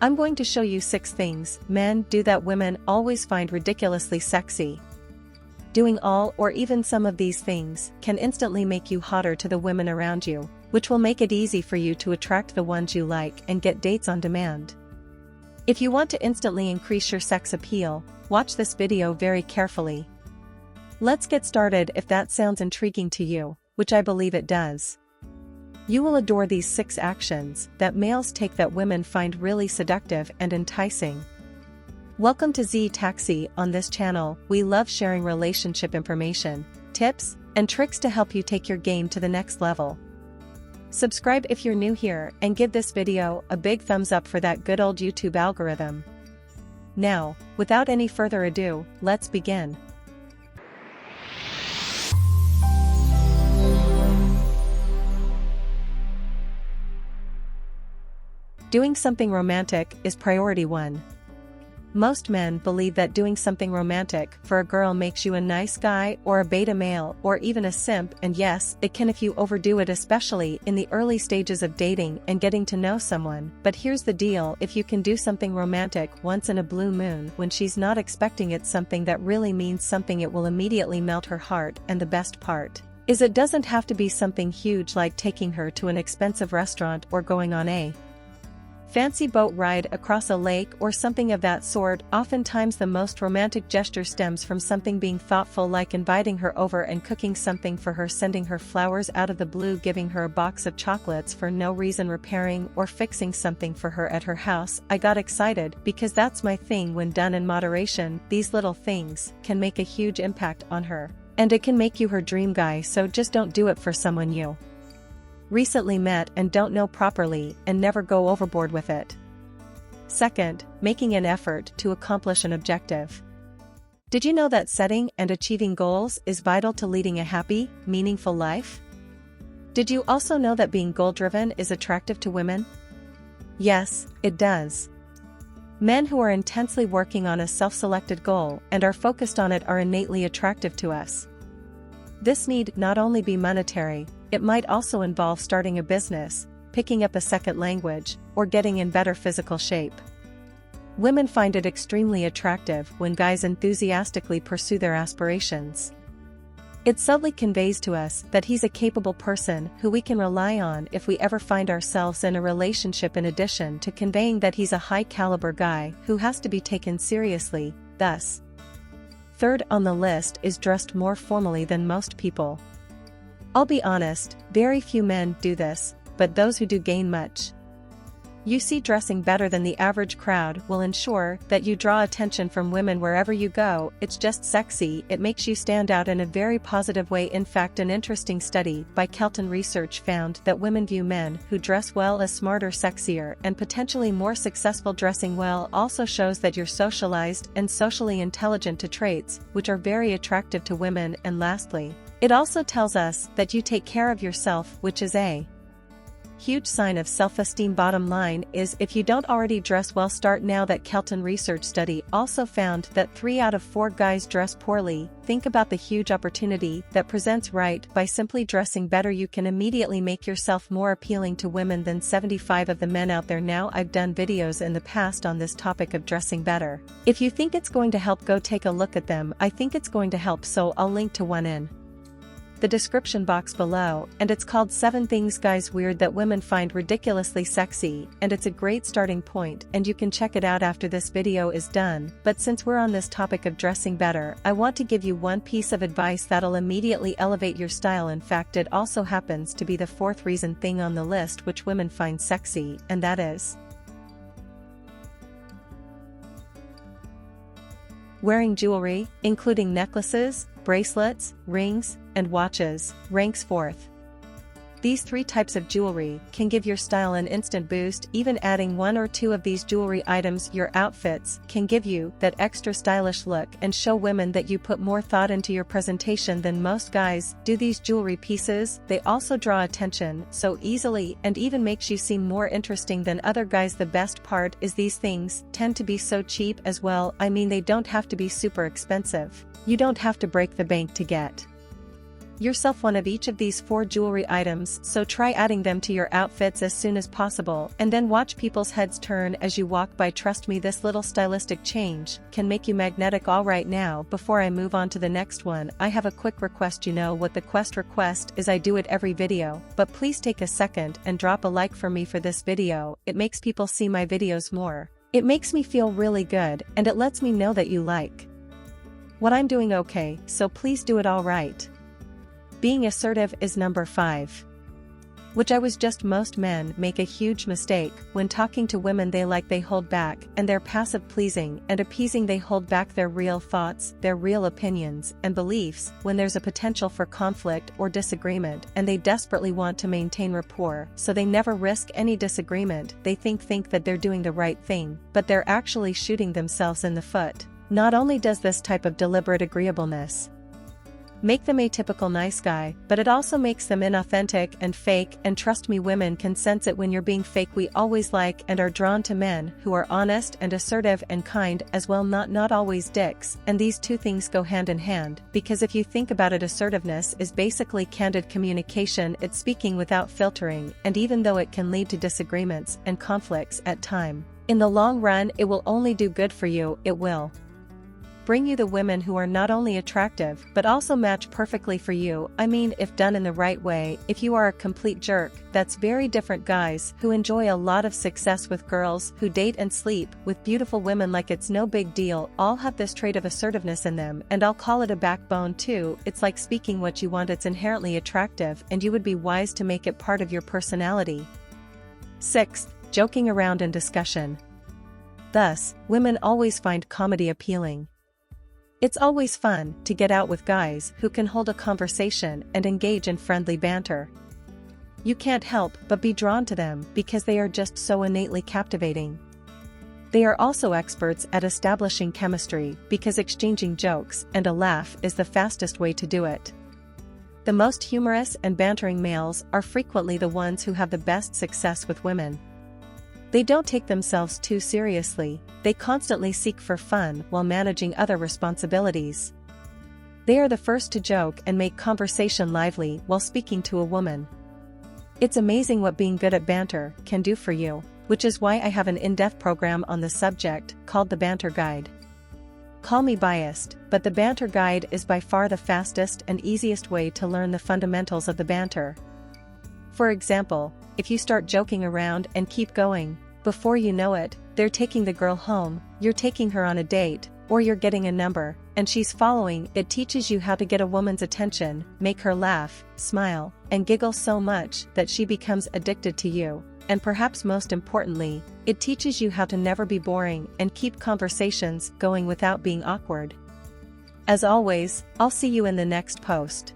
I'm going to show you 6 things men do that women always find ridiculously sexy. Doing all or even some of these things can instantly make you hotter to the women around you, which will make it easy for you to attract the ones you like and get dates on demand. If you want to instantly increase your sex appeal, watch this video very carefully. Let's get started. If that sounds intriguing to you, which I believe it does, you will adore these 6 actions that males take that women find really seductive and enticing. Welcome to Z Taxi. On this channel, we love sharing relationship information, tips, and tricks to help you take your game to the next level. Subscribe if you're new here and give this video a big thumbs up for that good old YouTube algorithm. Now, without any further ado, let's begin. Doing something romantic is priority 1. Most men believe that doing something romantic for a girl makes you a nice guy or a beta male or even a simp, and yes, it can if you overdo it, especially in the early stages of dating and getting to know someone. But here's the deal: if you can do something romantic once in a blue moon when she's not expecting it, something that really means something, it will immediately melt her heart. And the best part is it doesn't have to be something huge like taking her to an expensive restaurant or going on a fancy boat ride across a lake or something of that sort. Oftentimes the most romantic gesture stems from something being thoughtful, like inviting her over and cooking something for her, sending her flowers out of the blue, giving her a box of chocolates for no reason, repairing or fixing something for her at her house. I got excited because that's my thing. When done in moderation, these little things can make a huge impact on her, and it can make you her dream guy. So just don't do it for someone you recently met and don't know properly, and never go overboard with it. Second, making an effort to accomplish an objective. Did you know that setting and achieving goals is vital to leading a happy, meaningful life? Did you also know that being goal-driven is attractive to women? Yes, it does. Men who are intensely working on a self-selected goal and are focused on it are innately attractive to us. This need not only be monetary, it might also involve starting a business, picking up a second language, or getting in better physical shape. Women find it extremely attractive when guys enthusiastically pursue their aspirations. It subtly conveys to us that he's a capable person who we can rely on if we ever find ourselves in a relationship, in addition to conveying that he's a high-caliber guy who has to be taken seriously. Thus, third on the list is dressed more formally than most people. I'll be honest, very few men do this, but those who do gain much. You see, dressing better than the average crowd will ensure that you draw attention from women wherever you go. It's just sexy. It makes you stand out in a very positive way. In fact, an interesting study by Kelton Research found that women view men who dress well as smarter, sexier, and potentially more successful. Dressing well also shows that you're socialized and socially intelligent, to traits which are very attractive to women. And lastly, it also tells us that you take care of yourself, which is a huge sign of self-esteem. Bottom line is, if you don't already dress well, start now. That Kelton Research study also found that 3 out of 4 guys dress poorly. Think about the huge opportunity that presents right by simply dressing better. You can immediately make yourself more appealing to women than 75 of the men out there. Now, I've done videos in the past on this topic of dressing better. If you think it's going to help, go take a look at them. I think it's going to help, so I'll link to one in the description box below, and it's called 7 Things Guys Weird That Women Find Ridiculously Sexy, and it's a great starting point, and you can check it out after this video is done. But since we're on this topic of dressing better, I want to give you one piece of advice that'll immediately elevate your style. In fact, it also happens to be the 4th reason thing on the list which women find sexy, and that is wearing jewelry, including necklaces, bracelets, rings, and watches, ranks 4th. These 3 types of jewelry can give your style an instant boost. Even adding 1 or 2 of these jewelry items your outfits can give you that extra stylish look and show women that you put more thought into your presentation than most guys do. These jewelry pieces, they also draw attention so easily and even makes you seem more interesting than other guys. The best part is these things tend to be so cheap as well. I mean, they don't have to be super expensive. You don't have to break the bank to get yourself one of each of these 4 jewelry items, so try adding them to your outfits as soon as possible and then watch people's heads turn as you walk by. Trust me, this little stylistic change can make you magnetic. Alright, now before I move on to the next one, I have a quick request. You know what the request is, I do it every video, but please take a second and drop a like for me for this video. It makes people see my videos more. It makes me feel really good and it lets me know that you like what I'm doing. Okay, so please do it. Alright. Being assertive is number 5. Which I was just most men make a huge mistake when talking to women. They hold back, and they're passive pleasing and appeasing. They hold back their real thoughts, their real opinions and beliefs when there's a potential for conflict or disagreement, and they desperately want to maintain rapport, so they never risk any disagreement. They think that they're doing the right thing, but they're actually shooting themselves in the foot. Not only does this type of deliberate agreeableness make them a typical nice guy, but it also makes them inauthentic and fake. And trust me, women can sense it when you're being fake. We always like and are drawn to men who are honest and assertive and kind as well, not always dicks. And these two things go hand in hand, because if you think about it, assertiveness is basically candid communication. It's speaking without filtering, and even though it can lead to disagreements and conflicts at times, in the long run it will only do good for you. It will bring you the women who are not only attractive but also match perfectly for you. I mean, if done in the right way. If you are a complete jerk, that's very different. Guys who enjoy a lot of success with girls who date and sleep with beautiful women like it's no big deal all have this trait of assertiveness in them, and I'll call it a backbone too. It's like speaking what you want. It's inherently attractive, and you would be wise to make it part of your personality. 6th, joking around and discussion. Thus, women always find comedy appealing. It's always fun to get out with guys who can hold a conversation and engage in friendly banter. You can't help but be drawn to them because they are just so innately captivating. They are also experts at establishing chemistry, because exchanging jokes and a laugh is the fastest way to do it. The most humorous and bantering males are frequently the ones who have the best success with women. They don't take themselves too seriously, they constantly seek for fun while managing other responsibilities. They are the first to joke and make conversation lively while speaking to a woman. It's amazing what being good at banter can do for you, which is why I have an in-depth program on the subject called the Banter Guide. Call me biased, but the Banter Guide is by far the fastest and easiest way to learn the fundamentals of the banter. For example, if you start joking around and keep going, before you know it, they're taking the girl home, you're taking her on a date, or you're getting a number, and she's following. It teaches you how to get a woman's attention, make her laugh, smile, and giggle so much that she becomes addicted to you. And perhaps most importantly, it teaches you how to never be boring and keep conversations going without being awkward. As always, I'll see you in the next post.